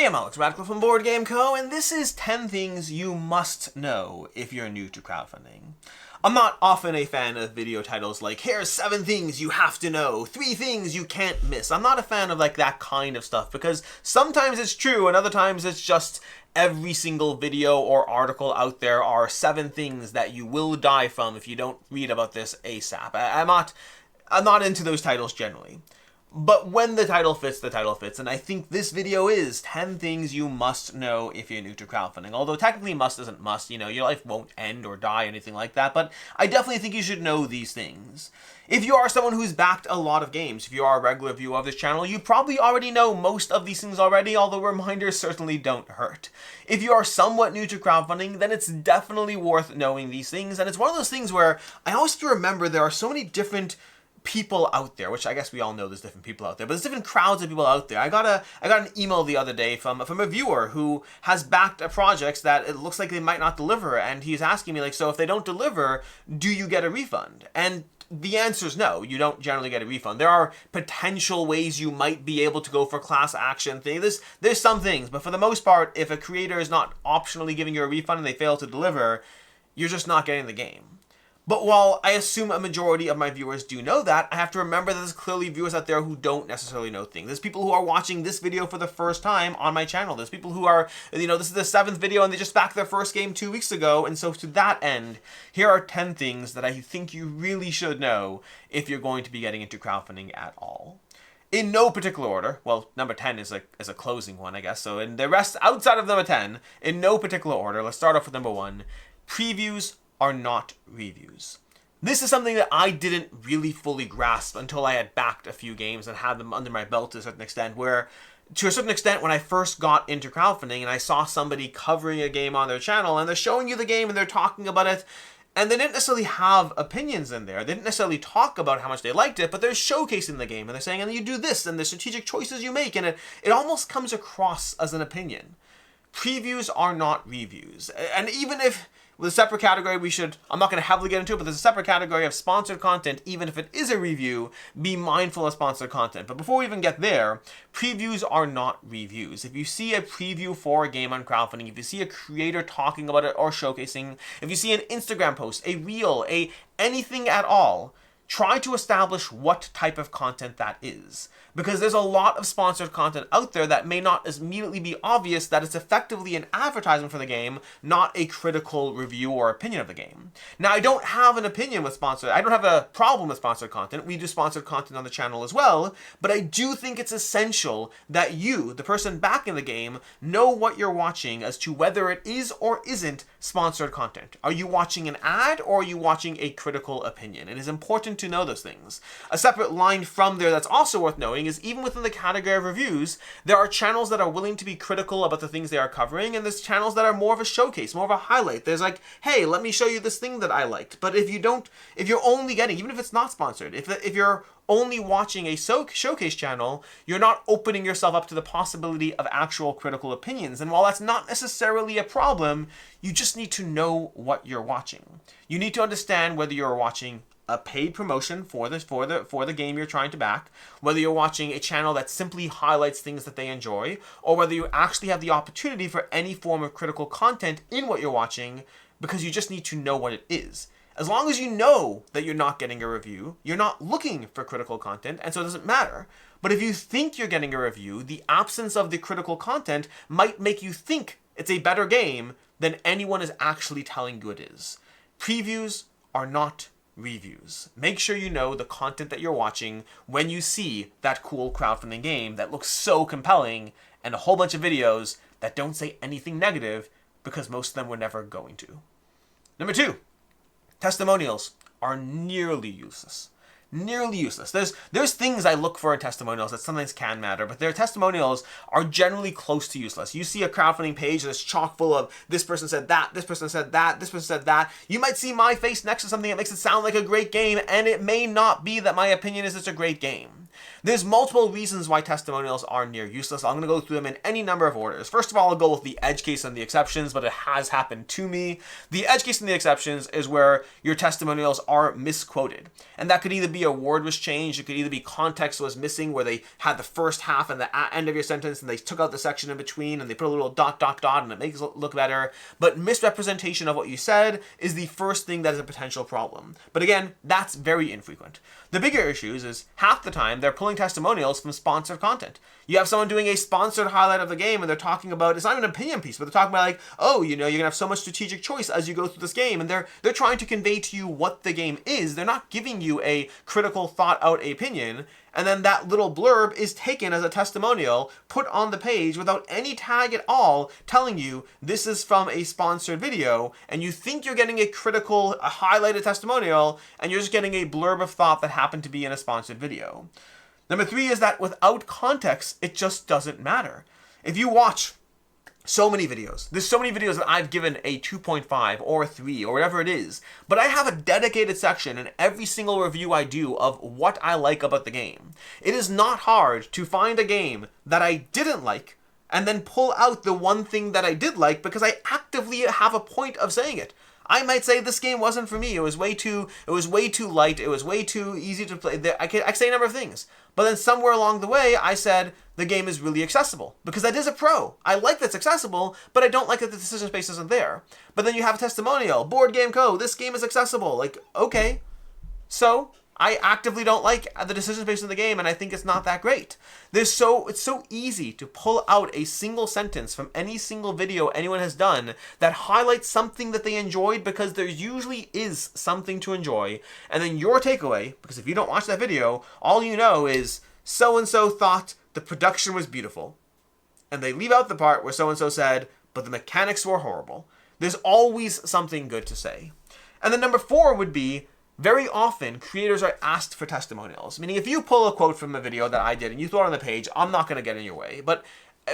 I'm Alex Radcliffe from Board Game Co., and this is 10 things you must know if you're new to crowdfunding. I'm not often a fan of video titles like, here's 7 things you have to know, 3 things you can't miss. I'm not a fan of that kind of stuff, because sometimes it's true and other times it's just every single video or article out there are 7 things that you will die from if you don't read about this ASAP. I'm not into those titles generally. But when the title fits, the title fits, and I think this video is 10 things you must know if you're new to crowdfunding. Although technically must isn't must, your life won't end or die or anything like that, but I definitely think you should know these things. If you are someone who's backed a lot of games, if you are a regular viewer of this channel, you probably already know most of these things already, although reminders certainly don't hurt. If you are somewhat new to crowdfunding, then it's definitely worth knowing these things, and it's one of those things where I always have to remember there are so many different people out there, which I guess we all know there's different people out there, but there's different crowds of people out there. I got an email the other day from a viewer who has backed projects that it looks like they might not deliver, and he's asking me so if they don't deliver, do you get a refund? And the answer is no, you don't generally get a refund. There are potential ways you might be able to go for class action things. There's some things, but for the most part, if a creator is not optionally giving you a refund and they fail to deliver, you're just not getting the game. But while I assume a majority of my viewers do know that, I have to remember that there's clearly viewers out there who don't necessarily know things. There's people who are watching this video for the first time on my channel. There's people who are, this is the 7th video and they just backed their first game 2 weeks ago. And so to that end, here are 10 things that I think you really should know if you're going to be getting into crowdfunding at all. In no particular order, well, number 10 is a closing one, I guess. So in the rest, outside of number 10, in no particular order, let's start off with number 1. Previews are not reviews. This is something that I didn't really fully grasp until I had backed a few games and had them under my belt to a certain extent, where to a certain extent when I first got into crowdfunding and I saw somebody covering a game on their channel and they're showing you the game and they're talking about it, and they didn't necessarily have opinions in there. They didn't necessarily talk about how much they liked it, but they're showcasing the game and they're saying, and you do this and the strategic choices you make, and it almost comes across as an opinion. Previews are not reviews. And even if with a separate category, I'm not going to heavily get into it, but there's a separate category of sponsored content. Even if it is a review, be mindful of sponsored content. But before we even get there, previews are not reviews. If you see a preview for a game on crowdfunding, if you see a creator talking about it or showcasing, if you see an Instagram post, a reel, anything at all, try to establish what type of content that is. Because there's a lot of sponsored content out there that may not immediately be obvious that it's effectively an advertisement for the game, not a critical review or opinion of the game. Now, I don't have an opinion with I don't have a problem with sponsored content. We do sponsored content on the channel as well, but I do think it's essential that you, the person backing the game, know what you're watching as to whether it is or isn't sponsored content. Are you watching an ad or are you watching a critical opinion? It is important to know those things. A separate line from there that's also worth knowing is even within the category of reviews, there are channels that are willing to be critical about the things they are covering, and there's channels that are more of a showcase, more of a highlight. There's hey, let me show you this thing that I liked. But if you're only getting, even if it's not sponsored, if you're only watching a showcase channel, you're not opening yourself up to the possibility of actual critical opinions. And while that's not necessarily a problem, you just need to know what you're watching. You need to understand whether you're watching a paid promotion for the game you're trying to back, whether you're watching a channel that simply highlights things that they enjoy, or whether you actually have the opportunity for any form of critical content in what you're watching, because you just need to know what it is. As long as you know that you're not getting a review, you're not looking for critical content, and so it doesn't matter. But if you think you're getting a review, the absence of the critical content might make you think it's a better game than anyone is actually telling you it is. Previews are not reviews. Make sure you know the content that you're watching when you see that cool crowdfunding game that looks so compelling and a whole bunch of videos that don't say anything negative because most of them were never going to. Number 2, testimonials are nearly useless. Nearly useless. There's things I look for in testimonials that sometimes can matter, but their testimonials are generally close to useless. You see a crowdfunding page that's chock full of this person said that, this person said that, this person said that. You might see my face next to something that makes it sound like a great game, and it may not be that my opinion is it's a great game. There's multiple reasons why testimonials are near useless. I'm going to go through them in any number of orders. First of all, I'll go with the edge case and the exceptions, but it has happened to me. The edge case and the exceptions is where your testimonials are misquoted. And that could either be a word was changed, it could either be context was missing, where they had the first half and the end of your sentence and they took out the section in between and they put a little ... and it makes it look better. But misrepresentation of what you said is the first thing that is a potential problem. But again, that's very infrequent. The bigger issues is half the time they're pulling testimonials from sponsored content. You have someone doing a sponsored highlight of the game and they're talking about, it's not even an opinion piece, but they're talking about like, oh, you know, you're gonna have so much strategic choice as you go through this game, and they're trying to convey to you what the game is. They're not giving you a critical, thought out opinion, and then that little blurb is taken as a testimonial, put on the page without any tag at all, telling you this is from a sponsored video, and you think you're getting a critical, a highlighted testimonial, and you're just getting a blurb of thought that happened to be in a sponsored video. Number 3 is that without context, it just doesn't matter. If you watch so many videos, there's so many videos that I've given a 2.5 or a 3 or whatever it is, but I have a dedicated section in every single review I do of what I like about the game. It is not hard to find a game that I didn't like and then pull out the one thing that I did like because I actively have a point of saying it. I might say this game wasn't for me. It was way too light. It was way too easy to play. I can say a number of things. But then somewhere along the way, I said the game is really accessible because that is a pro. I like that it's accessible, but I don't like that the decision space isn't there. But then you have a testimonial, Board Game Co. This game is accessible. Like, okay, so I actively don't like the decision space in the game, and I think it's not that great. It's so easy to pull out a single sentence from any single video anyone has done that highlights something that they enjoyed, because there usually is something to enjoy. And then your takeaway, because if you don't watch that video, all you know is so-and-so thought the production was beautiful. And they leave out the part where so-and-so said, but the mechanics were horrible. There's always something good to say. And then number 4 would be, very often, creators are asked for testimonials. Meaning, if you pull a quote from a video that I did and you throw it on the page, I'm not going to get in your way. But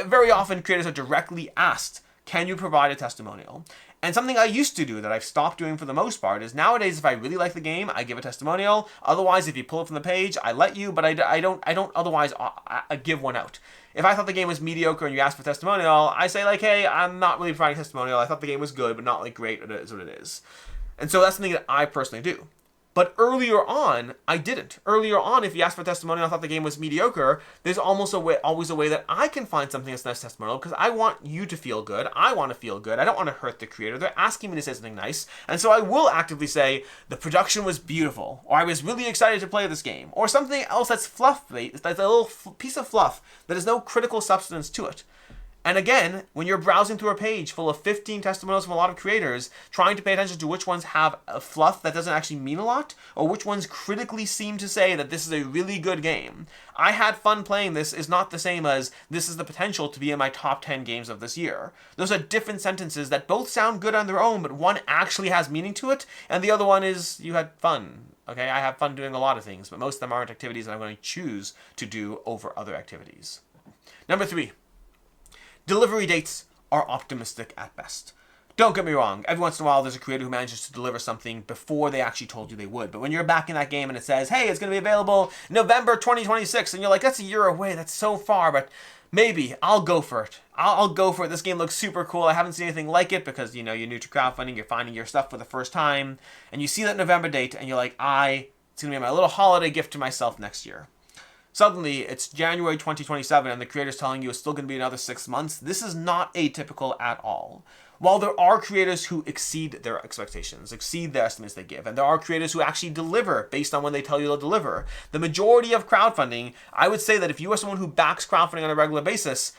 very often, creators are directly asked, can you provide a testimonial? And something I used to do that I've stopped doing for the most part is nowadays, if I really like the game, I give a testimonial. Otherwise, if you pull it from the page, I let you, but I don't otherwise give one out. If I thought the game was mediocre and you asked for testimonial, I say like, hey, I'm not really providing a testimonial. I thought the game was good, but not like great. It is what it is. And so that's something that I personally do. But earlier on, I didn't. Earlier on, if you asked for a testimonial, I thought the game was mediocre, there's always a way that I can find something that's nice testimonial, because I want you to feel good. I want to feel good. I don't want to hurt the creator. They're asking me to say something nice. And so I will actively say, the production was beautiful, or I was really excited to play this game, or something else that's fluffy, that's a little piece of fluff that has no critical substance to it. And again, when you're browsing through a page full of 15 testimonials from a lot of creators, trying to pay attention to which ones have a fluff that doesn't actually mean a lot, or which ones critically seem to say that this is a really good game. I had fun playing this is not the same as this is the potential to be in my top 10 games of this year. Those are different sentences that both sound good on their own, but one actually has meaning to it, and the other one is you had fun. Okay, I have fun doing a lot of things, but most of them aren't activities that I'm going to choose to do over other activities. Number 3. Delivery dates are optimistic at best. Don't get me wrong, every once in a while there's a creator who manages to deliver something before they actually told you they would. But when you're back in that game and it says, hey, it's going to be available November 2026, and you're like, that's a year away, that's so far, but maybe, I'll go for it. I'll go for it. This game looks super cool. I haven't seen anything like it because, you know, you're new to crowdfunding, you're finding your stuff for the first time, and you see that November date, and you're like, it's going to be my little holiday gift to myself next year. Suddenly, it's January 2027 and the creator's telling you it's still going to be another 6 months. This is not atypical at all. While there are creators who exceed their expectations, exceed the estimates they give, and there are creators who actually deliver based on when they tell you they'll deliver, the majority of crowdfunding, I would say that if you are someone who backs crowdfunding on a regular basis,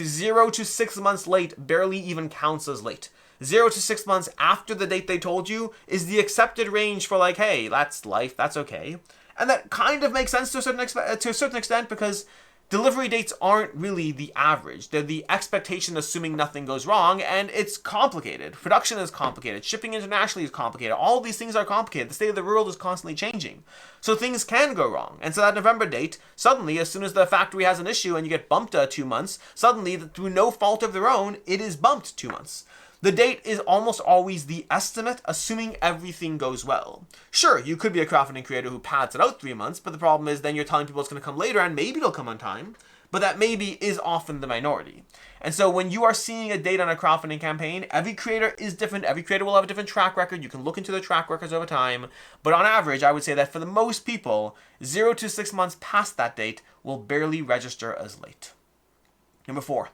0 to 6 months late barely even counts as late. 0 to 6 months after the date they told you is the accepted range for like, hey, that's life, that's okay. And that kind of makes sense to a certain extent because delivery dates aren't really the average. They're the expectation assuming nothing goes wrong, and it's complicated. Production is complicated. Shipping internationally is complicated. All these things are complicated. The state of the world is constantly changing. So things can go wrong. And so that November date, suddenly, as soon as the factory has an issue and you get bumped 2 months, suddenly, through no fault of their own, it is bumped 2 months. The date is almost always the estimate, assuming everything goes well. Sure, you could be a crowdfunding creator who pads it out 3 months, but the problem is then you're telling people it's going to come later, and maybe it'll come on time, but that maybe is often the minority. And so when you are seeing a date on a crowdfunding campaign, every creator is different. Every creator will have a different track record. You can look into their track records over time, but on average, I would say that for the most people, 0 to 6 months past that date will barely register as late. Number 4.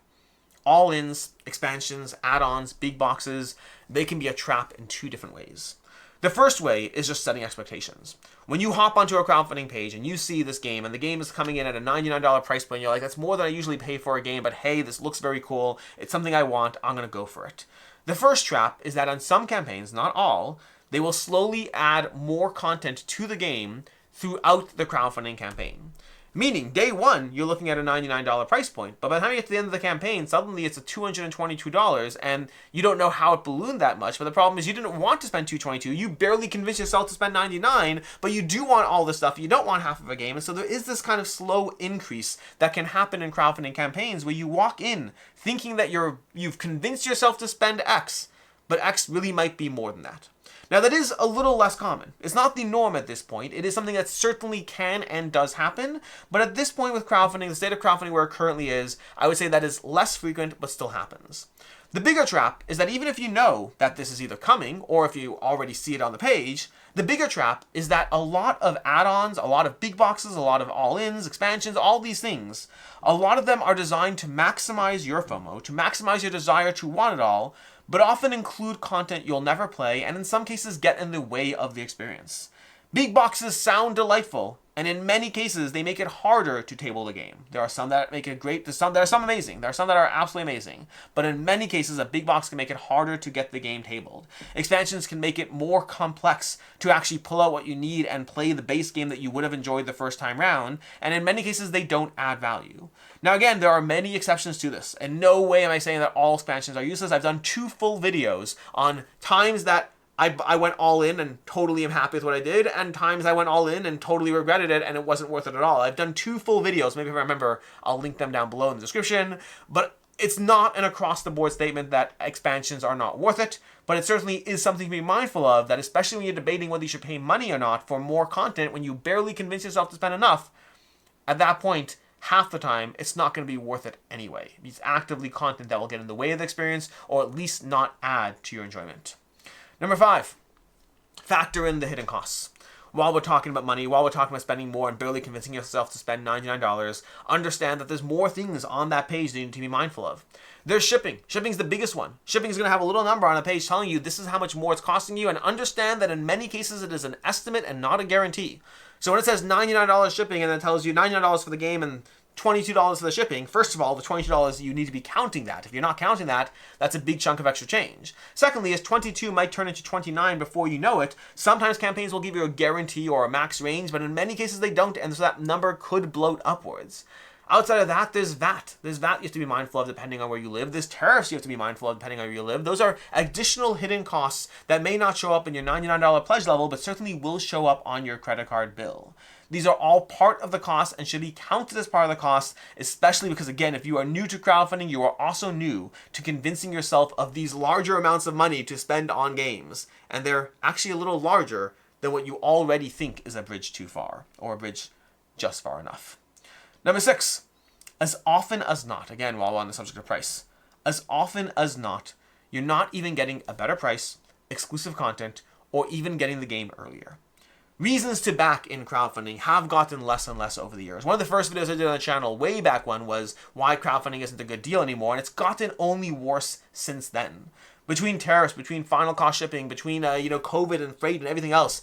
All-ins, expansions, add-ons, big boxes, they can be a trap in 2 different ways. The first way is just setting expectations. When you hop onto a crowdfunding page and you see this game and the game is coming in at a $99 price point, you're like, that's more than I usually pay for a game, but hey, this looks very cool. It's something I want. I'm going to go for it. The first trap is that on some campaigns, not all, they will slowly add more content to the game throughout the crowdfunding campaign. Meaning, day 1, you're looking at a $99 price point, but by the time you get to the end of the campaign, suddenly it's a $222, and you don't know how it ballooned that much, but the problem is you didn't want to spend $222, you barely convinced yourself to spend $99, but you do want all this stuff, you don't want half of a game, and so there is this kind of slow increase that can happen in crowdfunding campaigns where you walk in thinking that you've convinced yourself to spend X, but X really might be more than that. Now, that is a little less common. It's not the norm at this point. It is something that certainly can and does happen. But at this point with crowdfunding, the state of crowdfunding where it currently is, I would say that is less frequent, but still happens. The bigger trap is that even if you know that this is either coming, or if you already see it on the page, the bigger trap is that a lot of add-ons, a lot of big boxes, a lot of all-ins, expansions, all these things, a lot of them are designed to maximize your FOMO, to maximize your desire to want it all, but often include content you'll never play, and in some cases get in the way of the experience. Big boxes sound delightful, and in many cases they make it harder to table the game. There are some that make it great, there are some amazing, there are some that are absolutely amazing, but in many cases a big box can make it harder to get the game tabled. Expansions can make it more complex to actually pull out what you need and play the base game that you would have enjoyed the first time round, and in many cases they don't add value. Now again, there are many exceptions to this. In no way am I saying that all expansions are useless. I've done 2 full videos on times that I went all in and totally am happy with what I did, and times I went all in and totally regretted it and it wasn't worth it at all. I've done 2 full videos. Maybe if I remember, I'll link them down below in the description. But it's not an across-the-board statement that expansions are not worth it, but it certainly is something to be mindful of, that especially when you're debating whether you should pay money or not for more content, when you barely convince yourself to spend enough, at that point, half the time, it's not going to be worth it anyway. It's actively content that will get in the way of the experience, or at least not add to your enjoyment. Number 5, factor in the hidden costs. While we're talking about money, while we're talking about spending more and barely convincing yourself to spend $99, understand that there's more things on that page that you need to be mindful of. There's shipping. Shipping's the biggest one. Shipping is going to have a little number on a page telling you this is how much more it's costing you, and understand that in many cases it is an estimate and not a guarantee. So when it says $99 shipping and then tells you $99 for the game and $22 for the shipping, first of all, the $22, you need to be counting that. If you're not counting that, that's a big chunk of extra change. Secondly, as 22 might turn into 29 before you know it, sometimes campaigns will give you a guarantee or a max range, but in many cases they don't, and so that number could bloat upwards. Outside of that, there's VAT. There's VAT you have to be mindful of depending on where you live. There's tariffs you have to be mindful of depending on where you live. Those are additional hidden costs that may not show up in your $99 pledge level, but certainly will show up on your credit card bill. These are all part of the cost and should be counted as part of the cost, especially because, again, if you are new to crowdfunding, you are also new to convincing yourself of these larger amounts of money to spend on games. And they're actually a little larger than what you already think is a bridge too far, or a bridge just far enough. Number 6, as often as not, again, while we're on the subject of price, as often as not, you're not even getting a better price, exclusive content, or even getting the game earlier. Reasons to back in crowdfunding have gotten less and less over the years. One of the first videos I did on the channel way back when was why crowdfunding isn't a good deal anymore, and it's gotten only worse since then. Between tariffs, between final cost shipping, between COVID and freight and everything else,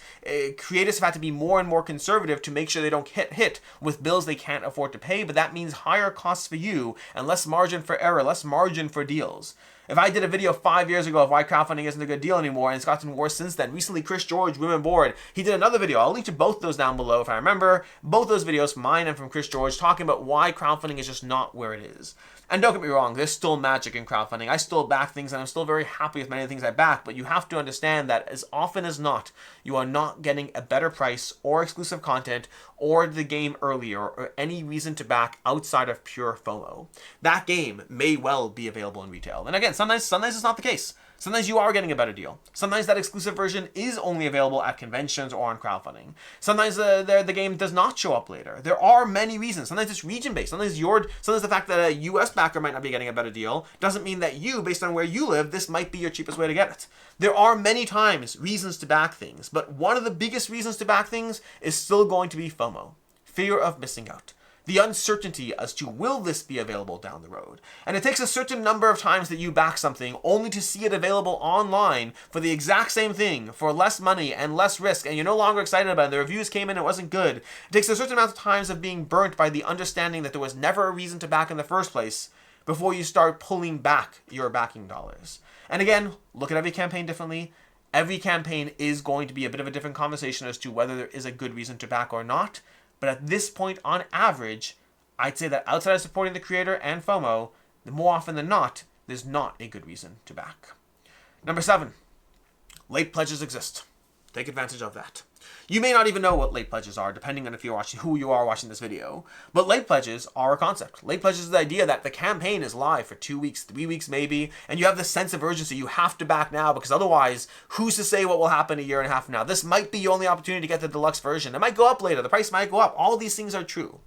creators have had to be more and more conservative to make sure they don't get hit with bills they can't afford to pay, but that means higher costs for you and less margin for error, less margin for deals. If I did a video 5 years ago of why crowdfunding isn't a good deal anymore, and it's gotten worse since then. Recently, Chris George, Women Board, he did another video. I'll link to both those down below if I remember. Both those videos, mine and from Chris George, talking about why crowdfunding is just not where it is. And don't get me wrong, there's still magic in crowdfunding. I still back things, and I'm still very happy with many of the things I back, but you have to understand that as often as not, you are not getting a better price or exclusive content or the game earlier or any reason to back outside of pure FOMO. That game may well be available in retail. And again, sometimes it's not the case. Sometimes you are getting a better deal. Sometimes that exclusive version is only available at conventions or on crowdfunding. Sometimes the game does not show up later. There are many reasons. Sometimes it's region-based. Sometimes the fact that a US backer might not be getting a better deal doesn't mean that you, based on where you live, this might be your cheapest way to get it. There are many times reasons to back things, but one of the biggest reasons to back things is still going to be FOMO, fear of missing out. The uncertainty as to will this be available down the road. And it takes a certain number of times that you back something only to see it available online for the exact same thing, for less money and less risk, and you're no longer excited about it. The reviews came in, it wasn't good. It takes a certain amount of times of being burnt by the understanding that there was never a reason to back in the first place before you start pulling back your backing dollars. And again, look at every campaign differently. Every campaign is going to be a bit of a different conversation as to whether there is a good reason to back or not. But at this point, on average, I'd say that outside of supporting the creator and FOMO, more often than not, there's not a good reason to back. Number 7, late pledges exist. Take advantage of that. You may not even know what late pledges are, depending on who you are watching this video. But late pledges are a concept. Late pledges is the idea that the campaign is live for 2 weeks, 3 weeks maybe, and you have this sense of urgency. You have to back now, because otherwise, who's to say what will happen a year and a half from now? This might be your only opportunity to get the deluxe version. It might go up later. The price might go up. All of these things are true.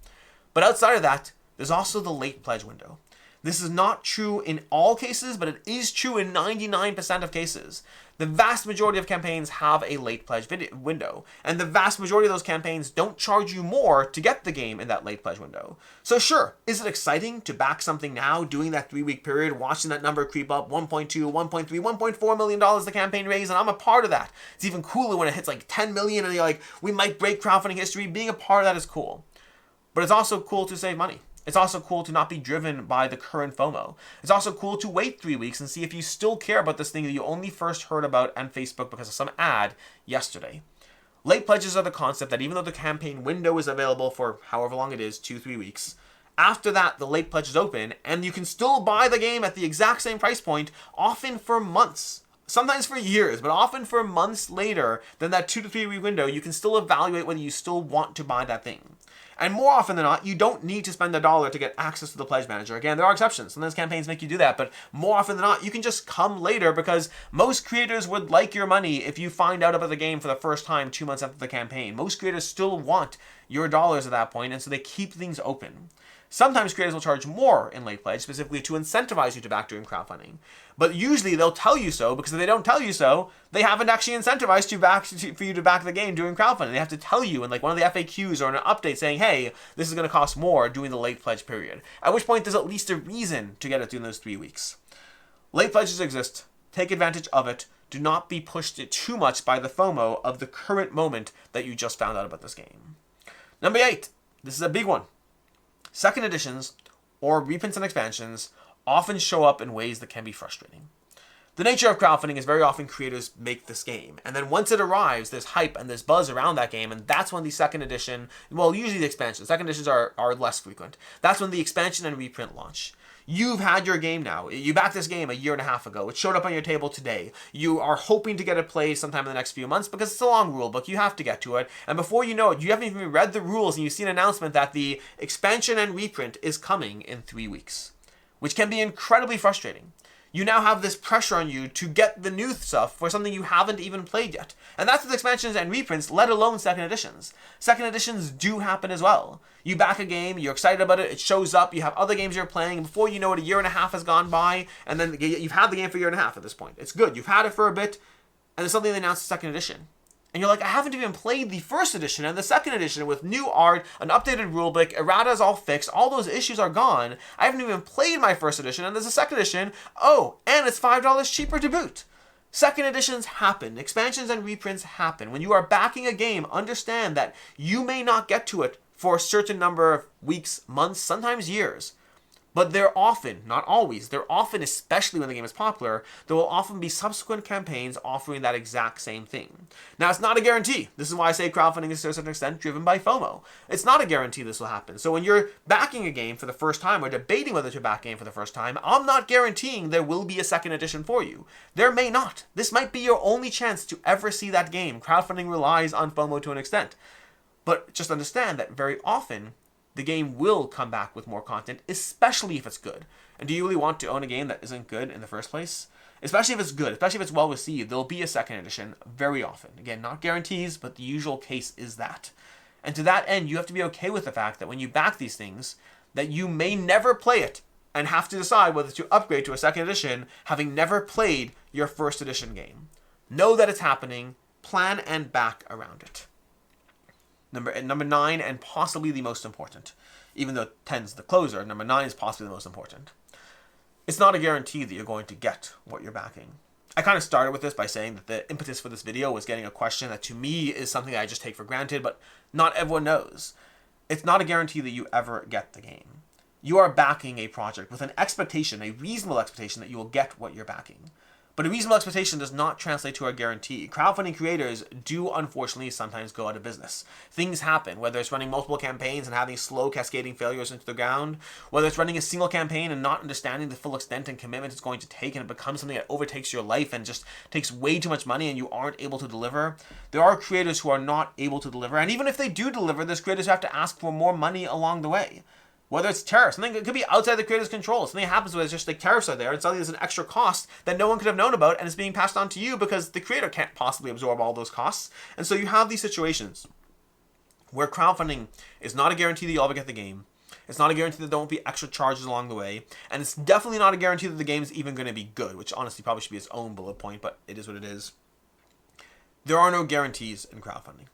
But outside of that, there's also the late pledge window. This is not true in all cases, but it is true in 99% of cases. The vast majority of campaigns have a late pledge window, and the vast majority of those campaigns don't charge you more to get the game in that late pledge window. So sure, is it exciting to back something now, doing that 3-week period, watching that number creep up, 1.2, 1.3, $1.4 million the campaign raised, and I'm a part of that. It's even cooler when it hits like 10 million and you're like, we might break crowdfunding history. Being a part of that is cool. But it's also cool to save money. It's also cool to not be driven by the current FOMO. It's also cool to wait 3 weeks and see if you still care about this thing that you only first heard about on Facebook because of some ad yesterday. Late pledges are the concept that even though the campaign window is available for however long it is, 2-3 weeks, after that the late pledge is open and you can still buy the game at the exact same price point, often for months. Sometimes for years, but often for months later than that 2 to 3 week window, you can still evaluate whether you still want to buy that thing. And more often than not, you don't need to spend $1 to get access to the pledge manager. Again, there are exceptions. Sometimes campaigns make you do that, but more often than not, you can just come later because most creators would like your money if you find out about the game for the first time 2 months after the campaign. Most creators still want your dollars at that point, and so they keep things open. Sometimes creators will charge more in late pledge, specifically to incentivize you to back during crowdfunding. But usually they'll tell you so, because if they don't tell you so, they haven't actually incentivized you for you to back the game during crowdfunding. They have to tell you in like one of the FAQs or in an update saying, hey, this is going to cost more during the late pledge period. At which point there's at least a reason to get it during those 3 weeks. Late pledges exist. Take advantage of it. Do not be pushed too much by the FOMO of the current moment that you just found out about this game. Number 8. This is a big one. Second editions, or reprints and expansions, often show up in ways that can be frustrating. The nature of crowdfunding is very often creators make this game, and then once it arrives, there's hype and there's buzz around that game, and that's when the second edition, well, usually the expansions, second editions are less frequent. That's when the expansion and reprint launch. You've had your game now. You backed this game a year and a half ago. It showed up on your table today. You are hoping to get it played sometime in the next few months because it's a long rule book. You have to get to it. And before you know it, you haven't even read the rules and you see an announcement that the expansion and reprint is coming in 3 weeks, which can be incredibly frustrating. You now have this pressure on you to get the new stuff for something you haven't even played yet. And that's with expansions and reprints, let alone second editions. Second editions do happen as well. You back a game, you're excited about it, it shows up, you have other games you're playing, and before you know it, a year and a half has gone by, and then you've had the game for a year and a half at this point. It's good, you've had it for a bit, and there's something they announced the second edition. And you're like, I haven't even played the first edition and the second edition with new art, an updated rulebook, errata's all fixed, all those issues are gone. I haven't even played my first edition, and there's a second edition. Oh, and it's $5 cheaper to boot. Second editions happen. Expansions and reprints happen. When you are backing a game, understand that you may not get to it for a certain number of weeks, months, sometimes years. But they're often, not always, they're often, especially when the game is popular, there will often be subsequent campaigns offering that exact same thing. Now, it's not a guarantee. This is why I say crowdfunding is to a certain extent driven by FOMO. It's not a guarantee this will happen. So when you're backing a game for the first time or debating whether to back a game for the first time, I'm not guaranteeing there will be a second edition for you. There may not. This might be your only chance to ever see that game. Crowdfunding relies on FOMO to an extent. But just understand that very often, the game will come back with more content, especially if it's good. And do you really want to own a game that isn't good in the first place? Especially if it's good, especially if it's well received, there'll be a second edition very often. Again, not guarantees, but the usual case is that. And to that end, you have to be okay with the fact that when you back these things, that you may never play it and have to decide whether to upgrade to a second edition, having never played your first edition game. Know that it's happening, plan and back around it. Number 9, and possibly the most important, even though 10's the closer, number 9 is possibly the most important. It's not a guarantee that you're going to get what you're backing. I kind of started with this by saying that the impetus for this video was getting a question that to me is something that I just take for granted, but not everyone knows. It's not a guarantee that you ever get the game. You are backing a project with an expectation, a reasonable expectation that you will get what you're backing. But a reasonable expectation does not translate to a guarantee. Crowdfunding creators do unfortunately sometimes go out of business. Things happen, whether it's running multiple campaigns and having slow cascading failures into the ground, whether it's running a single campaign and not understanding the full extent and commitment it's going to take, and it becomes something that overtakes your life and just takes way too much money and you aren't able to deliver. There are creators who are not able to deliver, and even if they do deliver, there's creators who have to ask for more money along the way. Whether it's tariffs, something that could be outside the creator's control. Something happens where it's just like tariffs are there and suddenly there's an extra cost that no one could have known about and it's being passed on to you because the creator can't possibly absorb all those costs. And so you have these situations where crowdfunding is not a guarantee that you'll ever get the game. It's not a guarantee that there won't be extra charges along the way. And it's definitely not a guarantee that the game is even going to be good, which honestly probably should be its own bullet point, but it is what it is. There are no guarantees in crowdfunding.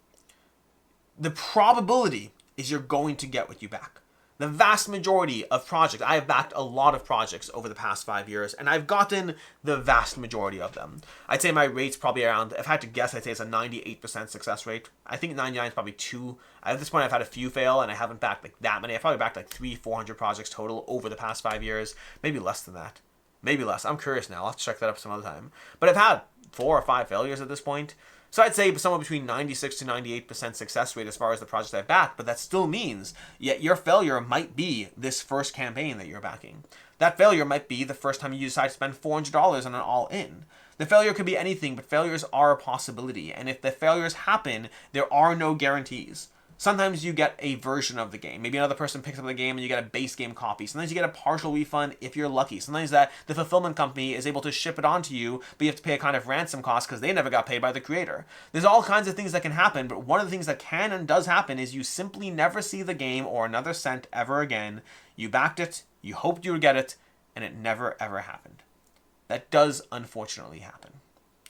The probability is you're going to get what you back. The vast majority of projects, I have backed a lot of projects over the past 5 years, and I've gotten the vast majority of them. I'd say my rate's probably around, if I had to guess, I'd say it's a 98% success rate. I think 99 is probably too. At this point, I've had a few fail, and I haven't backed like that many. I've probably backed like 300-400 projects total over the past 5 years. Maybe less than that. Maybe less. I'm curious now. I'll have to check that up some other time. But I've had 4 or 5 failures at this point. So I'd say somewhere between 96 to 98% success rate as far as the projects I've backed, but that still means yet your failure might be this first campaign that you're backing. That failure might be the first time you decide to spend $400 on an all-in. The failure could be anything, but failures are a possibility, and if the failures happen, there are no guarantees. Sometimes you get a version of the game. Maybe another person picks up the game and you get a base game copy. Sometimes you get a partial refund if you're lucky. Sometimes that the fulfillment company is able to ship it on to you, but you have to pay a kind of ransom cost because they never got paid by the creator. There's all kinds of things that can happen, but one of the things that can and does happen is you simply never see the game or another cent ever again. You backed it, you hoped you would get it, and it never ever happened. That does unfortunately happen.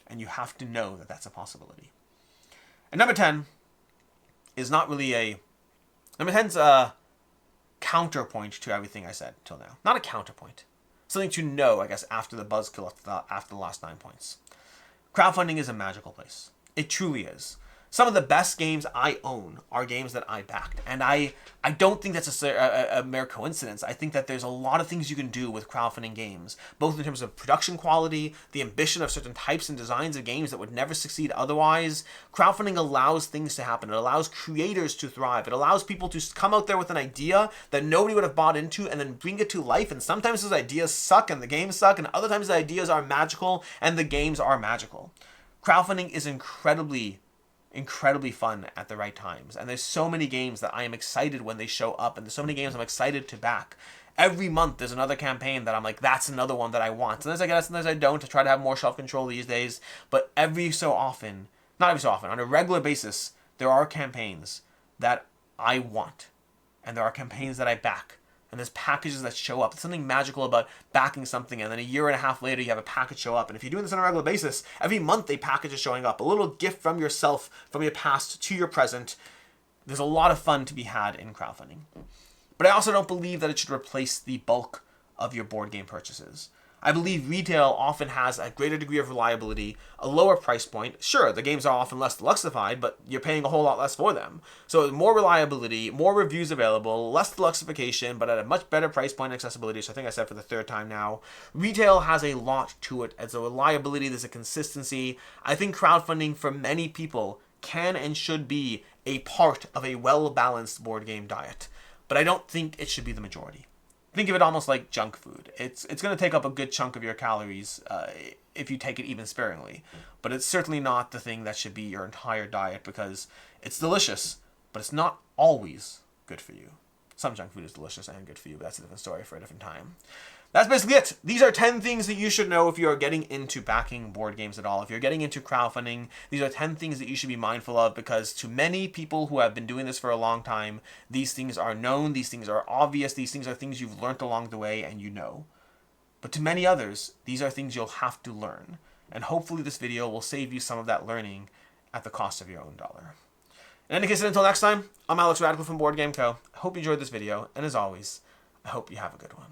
And you have to know that that's a possibility. And number 10 is not really a... Number 10's a counterpoint to everything I said till now. Not a counterpoint. Something to know, I guess, after the buzzkill, after the last 9 points. Crowdfunding is a magical place. It truly is. Some of the best games I own are games that I backed. And I don't think that's a mere coincidence. I think that there's a lot of things you can do with crowdfunding games, both in terms of production quality, the ambition of certain types and designs of games that would never succeed otherwise. Crowdfunding allows things to happen. It allows creators to thrive. It allows people to come out there with an idea that nobody would have bought into and then bring it to life. And sometimes those ideas suck and the games suck, and other times the ideas are magical and the games are magical. Crowdfunding is incredibly fun at the right times, and there's so many games that I am excited when they show up, and there's so many games I'm excited to back. Every month there's another campaign that I'm like, that's another one that I want. Sometimes I get it, sometimes I don't, to try to have more self-control these days, but not every so often, on a regular basis, there are campaigns that I want, and there are campaigns that I back. And there's packages that show up. There's something magical about backing something, and then a year and a half later, you have a package show up. And if you're doing this on a regular basis, every month a package is showing up. A little gift from yourself, from your past to your present. There's a lot of fun to be had in crowdfunding. But I also don't believe that it should replace the bulk of your board game purchases. I believe retail often has a greater degree of reliability, a lower price point. Sure, the games are often less deluxified, but you're paying a whole lot less for them. So more reliability, more reviews available, less deluxification, but at a much better price point and accessibility, which I think I said for the 3rd time now. Retail has a lot to it. There's a reliability, there's a consistency. I think crowdfunding for many people can and should be a part of a well-balanced board game diet. But I don't think it should be the majority. Think of it almost like junk food. It's going to take up a good chunk of your calories if you take it even sparingly. But it's certainly not the thing that should be your entire diet, because it's delicious, but it's not always good for you. Some junk food is delicious and good for you, but that's a different story for a different time. That's basically it. These are 10 things that you should know if you are getting into backing board games at all. If you're getting into crowdfunding, these are 10 things that you should be mindful of, because to many people who have been doing this for a long time, these things are known, these things are obvious, these things are things you've learned along the way and you know. But to many others, these are things you'll have to learn. And hopefully this video will save you some of that learning at the cost of your own dollar. In any case, until next time, I'm Alex Radical from Board Game Co. I hope you enjoyed this video, and as always, I hope you have a good one.